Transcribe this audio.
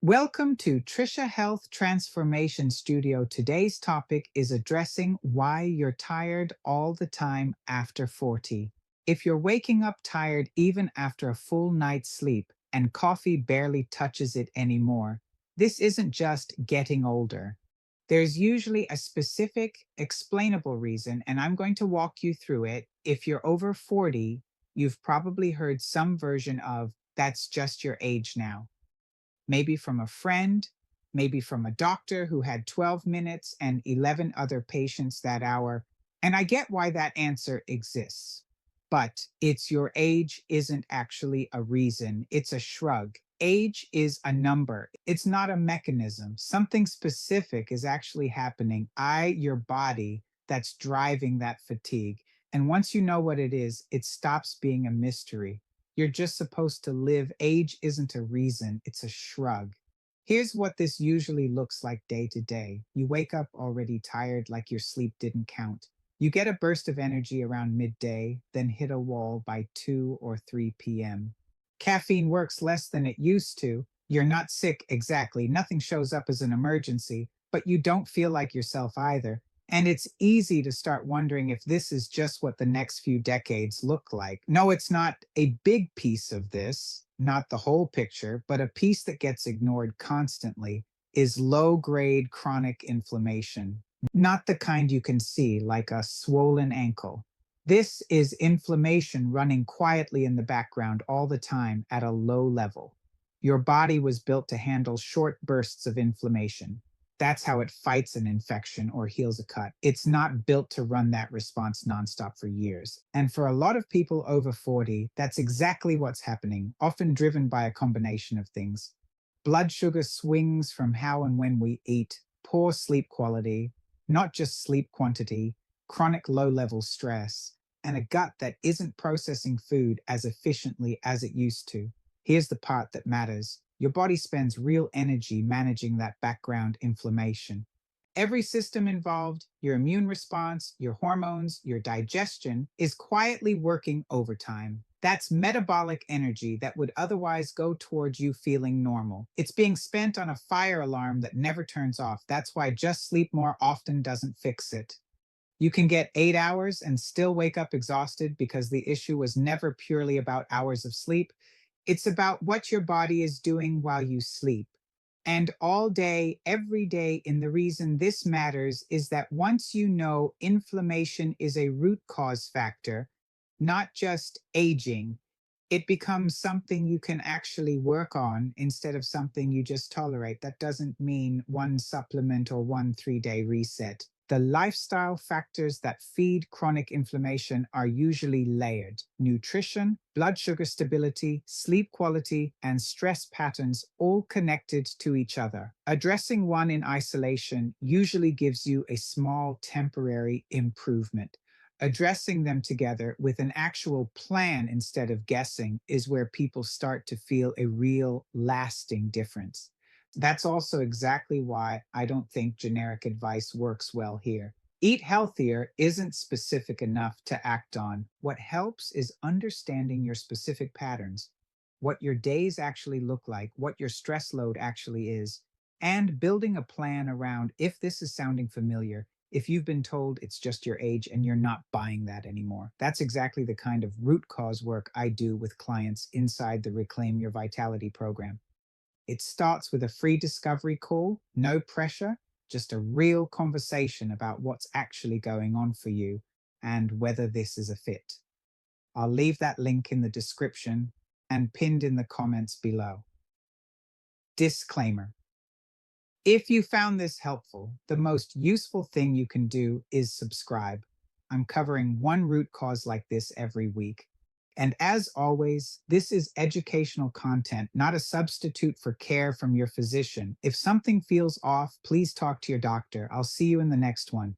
Welcome to Trisha Health Transformation Studio. Today's topic is addressing why you're tired all the time after 40. If you're waking up tired even after a full night's sleep and coffee barely touches it anymore, this isn't just getting older. There's usually a specific, explainable reason, and I'm going to walk you through it. If you're over 40, you've probably heard some version of that's just your age now, maybe from a friend, maybe from a doctor who had 12 minutes and 11 other patients that hour. And I get why that answer exists. But it's your age isn't actually a reason, it's a shrug. Age is a number, it's not a mechanism. Something specific is actually happening. Your body, that's driving that fatigue. And once you know what it is, it stops being a mystery. You're just supposed to live. Age isn't a reason, it's a shrug. Here's what this usually looks like day to day. You wake up already tired, like your sleep didn't count. You get a burst of energy around midday, then hit a wall by 2 or 3 p.m. Caffeine works less than it used to. You're not sick exactly. Nothing shows up as an emergency, but you don't feel like yourself either. And it's easy to start wondering if this is just what the next few decades look like. No, it's not. A big piece of this, not the whole picture, but a piece that gets ignored constantly, is low grade chronic inflammation. Not the kind you can see, like a swollen ankle. This is inflammation running quietly in the background all the time at a low level. Your body was built to handle short bursts of inflammation. That's how it fights an infection or heals a cut. It's not built to run that response nonstop for years. And for a lot of people over 40, that's exactly what's happening, often driven by a combination of things. Blood sugar swings from how and when we eat, poor sleep quality, not just sleep quantity, chronic low level stress, and a gut that isn't processing food as efficiently as it used to. Here's the part that matters. Your body spends real energy managing that background inflammation. Every system involved, your immune response, your hormones, your digestion, is quietly working overtime. That's metabolic energy that would otherwise go towards you feeling normal. It's being spent on a fire alarm that never turns off. That's why just sleep more often doesn't fix it. You can get 8 hours and still wake up exhausted because the issue was never purely about hours of sleep. It's about what your body is doing while you sleep. And all day, every day, and the reason this matters is that once you know inflammation is a root cause factor, not just aging, it becomes something you can actually work on instead of something you just tolerate. That doesn't mean one supplement or one 3 day reset. The lifestyle factors that feed chronic inflammation are usually layered: nutrition, blood sugar stability, sleep quality, and stress patterns, all connected to each other. Addressing one in isolation usually gives you a small temporary improvement. Addressing them together with an actual plan instead of guessing is where people start to feel a real lasting difference. That's also exactly why I don't think generic advice works well here. Eat healthier isn't specific enough to act on. What helps is understanding your specific patterns, what your days actually look like, what your stress load actually is, and building a plan around if this is sounding familiar, if you've been told it's just your age and you're not buying that anymore. That's exactly the kind of root cause work I do with clients inside the Reclaim Your Vitality program. It starts with a free discovery call, no pressure, just a real conversation about what's actually going on for you and whether this is a fit. I'll leave that link in the description and pinned in the comments below. Disclaimer: if you found this helpful, the most useful thing you can do is subscribe. I'm covering one root cause like this every week. And as always, this is educational content, not a substitute for care from your physician. If something feels off, please talk to your doctor. I'll see you in the next one.